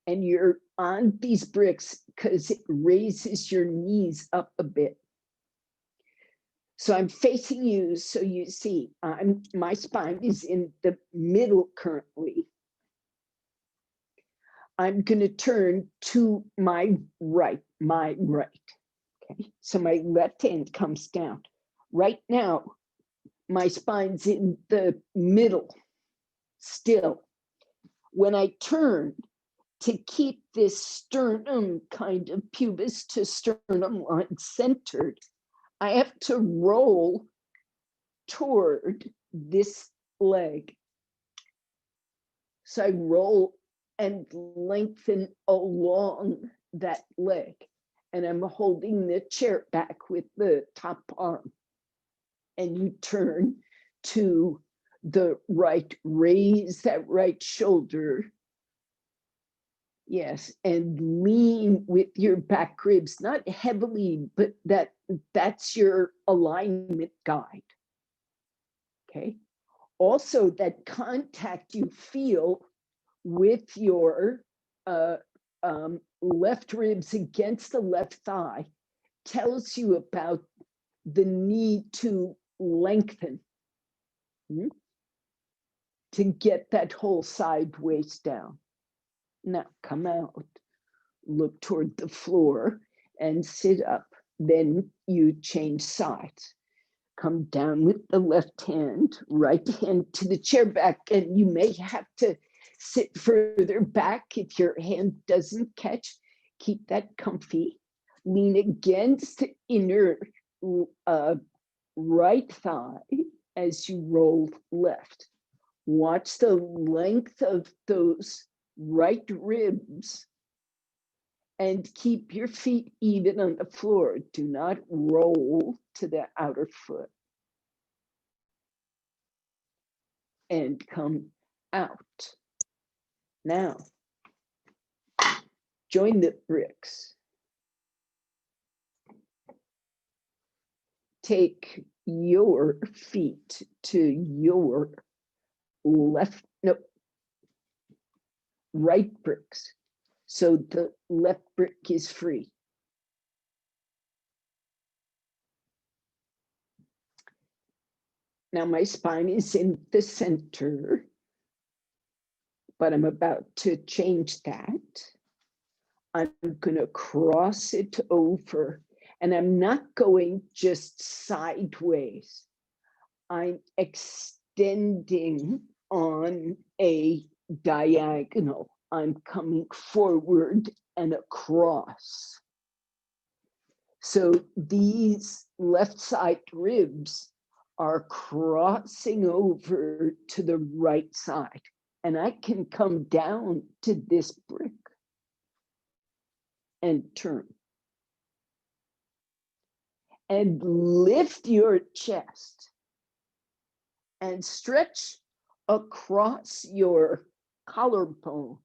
And you're on these bricks because it raises your knees up a bit. So I'm facing you, so you see my spine is in the middle currently. I'm going to turn to my right. Okay, so my left hand comes down. Right now, my spine's in the middle still. When I turn, to keep this sternum, kind of pubis to sternum line centered, I have to roll toward this leg. So I roll and lengthen along that leg. And I'm holding the chair back with the top arm. And you turn to the right, raise that right shoulder. Yes, and lean with your back ribs, not heavily, but that's your alignment guide. Okay. Also, that contact you feel with your left ribs against the left thigh tells you about the need to lengthen to get that whole side waist down. Now come out, look toward the floor and sit up. Then you change sides. Come down with the left hand, right hand to the chair back, and you may have to sit further back if your hand doesn't catch. Keep that comfy. Lean against the inner right thigh as you roll left. Watch the length of those right ribs and keep your feet even on the floor. Do not roll to the outer foot. And come out. Now, join the bricks. Take your feet to your left, no, right bricks. So the left brick is free. Now my spine is in the center, but I'm about to change that. I'm going to cross it over, and I'm not going just sideways. I'm extending on a diagonal. I'm coming forward and across. So these left side ribs are crossing over to the right side. And I can come down to this brick and turn. And lift your chest and stretch across your collarbones.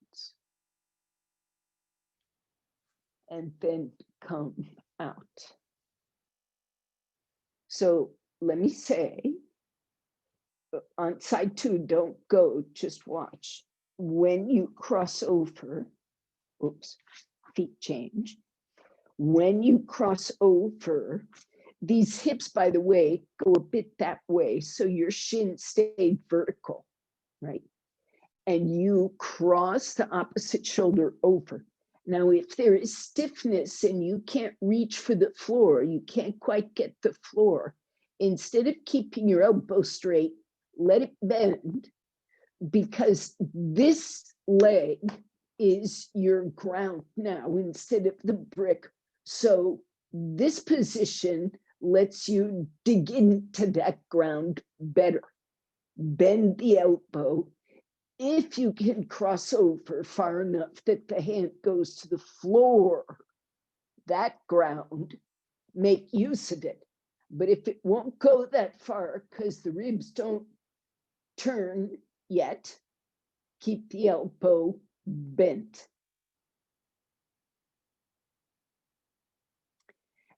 And then come out. So let me say, on side 2, don't go, just watch. When you cross over, oops, feet change. When you cross over, these hips, by the way, go a bit that way, so your shin stayed vertical, right? And you cross the opposite shoulder over. Now, if there is stiffness and you can't reach for the floor, you can't quite get the floor, instead of keeping your elbow straight, let it bend, because this leg is your ground now instead of the brick. So this position lets you dig into that ground better. Bend the elbow. If you can cross over far enough that the hand goes to the floor, that ground, make use of it. But if it won't go that far because the ribs don't turn yet, keep the elbow bent.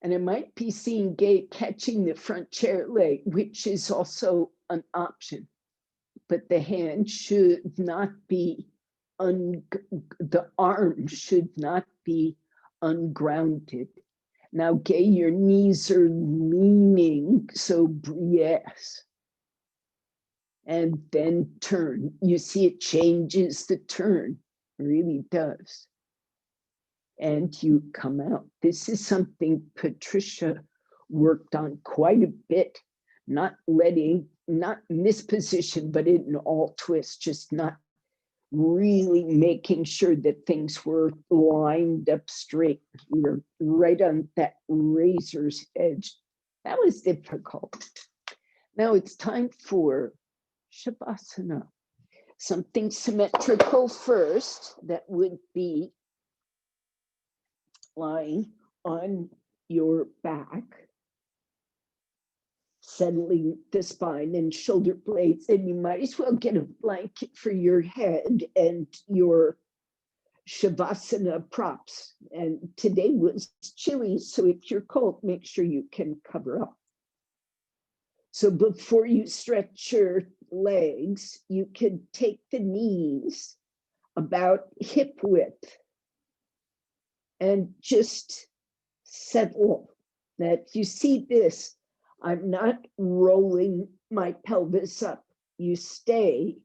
And it might be seeing gait catching the front chair leg, which is also an option. But the hand should not be, the arm should not be ungrounded. Now, Gay, your knees are leaning, so yes. And then turn. You see, it changes the turn, it really does. And you come out. This is something Patricia worked on quite a bit, not in this position, but in all twists, just not really making sure that things were lined up straight. We were right on that razor's edge. That was difficult. Now it's time for Shavasana. Something symmetrical first, that would be lying on your back, settling the spine and shoulder blades, and you might as well get a blanket for your head and your Shavasana props. And today was chilly, so if you're cold, make sure you can cover up. So before you stretch your legs, you can take the knees about hip width and just settle. Now, if you see this, I'm not rolling my pelvis up. You stay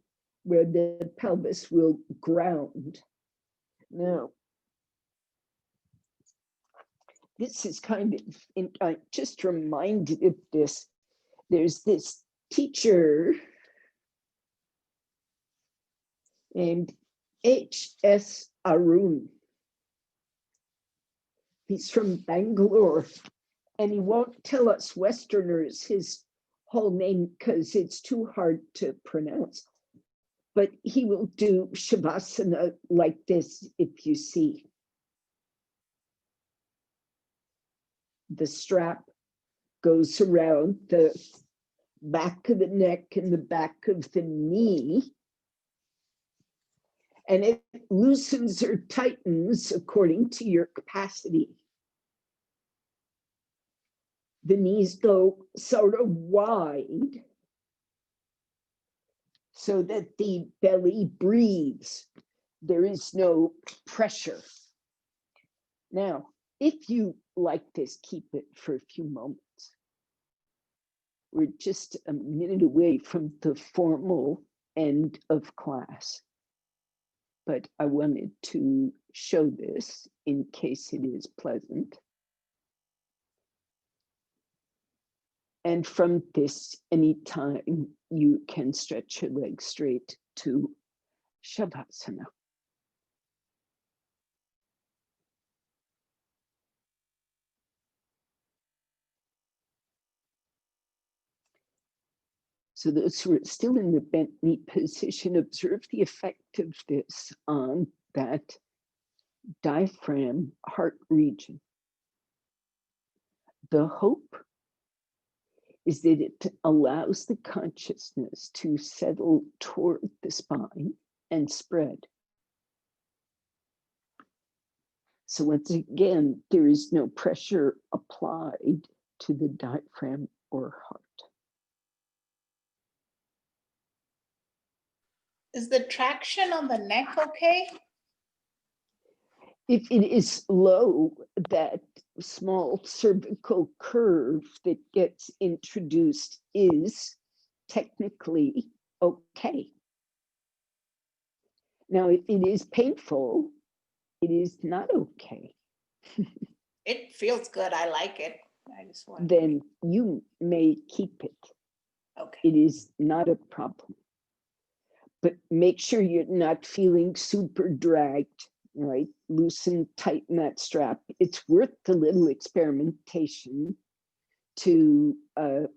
where the pelvis will ground. Now, this is kind of, I'm just reminded of this. There's this teacher named H.S. Arun. He's from Bangalore, and he won't tell us Westerners his whole name because it's too hard to pronounce. But he will do Shavasana like this, if you see. The strap goes around the back of the neck and the back of the knee, and it loosens or tightens according to your capacity. The knees go sort of wide so that the belly breathes. There is no pressure. Now, if you like this, keep it for a few moments. We're just a minute away from the formal end of class, but I wanted to show this in case it is pleasant. And from this, anytime you can stretch your legs straight to Shavasana. So those who are still in the bent knee position, observe the effect of this on that diaphragm heart region. The hope is that it allows the consciousness to settle toward the spine and spread. So once again, there is no pressure applied to the diaphragm or heart. Is the traction on the neck okay? If it is low, that small cervical curve that gets introduced is technically okay. Now, if it is painful, it is not okay. It feels good. I like it. I just want. Then you may keep it. Okay. It is not a problem. But make sure you're not feeling super dragged, right? Loosen, tighten that strap. It's worth the little experimentation to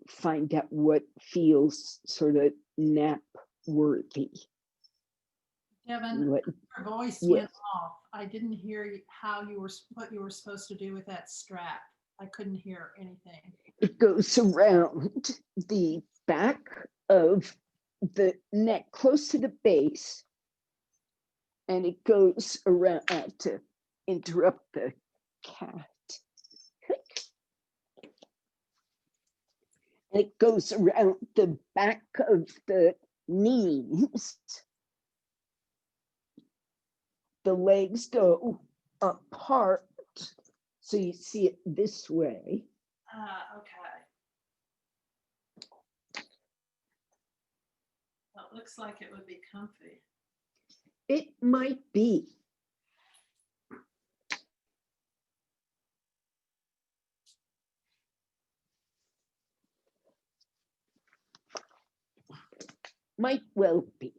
find out what feels sort of nap worthy. Devon, What, your voice yes. went off. I didn't hear how you were, what you were supposed to do with that strap. I couldn't hear anything. It goes around the back of the neck, close to the base, and it goes around to interrupt the cat. And it goes around the back of the knees. The legs go apart, so you see it this way. Okay. Well, it looks like it would be comfy. It might be. Might well be.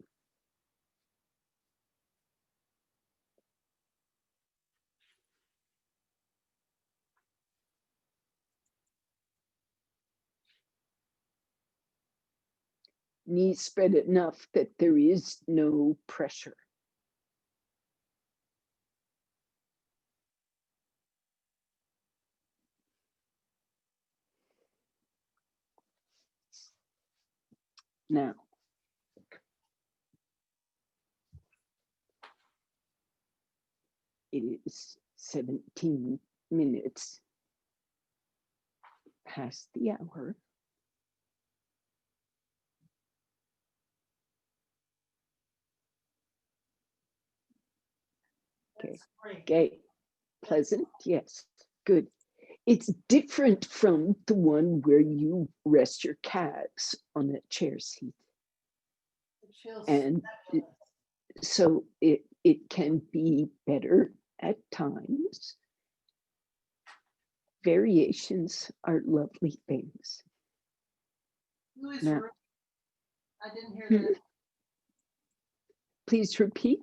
Knees spread enough that there is no pressure. Now, it is 17 minutes past the hour. Okay. That's great. Okay. Pleasant, yes, good. It's different from the one where you rest your calves on a chair seat. It feels And fabulous. so it can be better at times. Variations are lovely things. Who is Now, Ru? I didn't hear Hmm. that. Please repeat.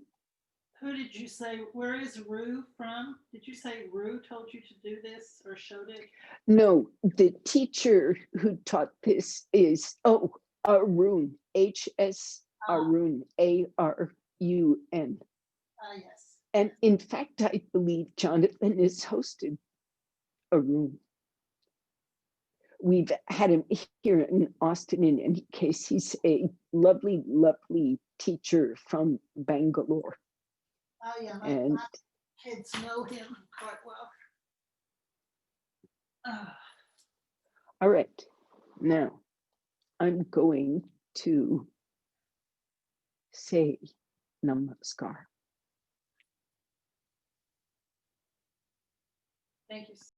Who did you say? Where is Ru from? Did you say Ru told you to do this or showed it? No, the teacher who taught this is, Arun, H.S. Arun, A-R-U-N. Yes. And in fact, I believe Jonathan has hosted Arun. We've had him here in Austin. In any case, he's a lovely, lovely teacher from Bangalore. Oh yeah, And my kids know him quite well. all right, now I'm going to say Namaskar. Thank you.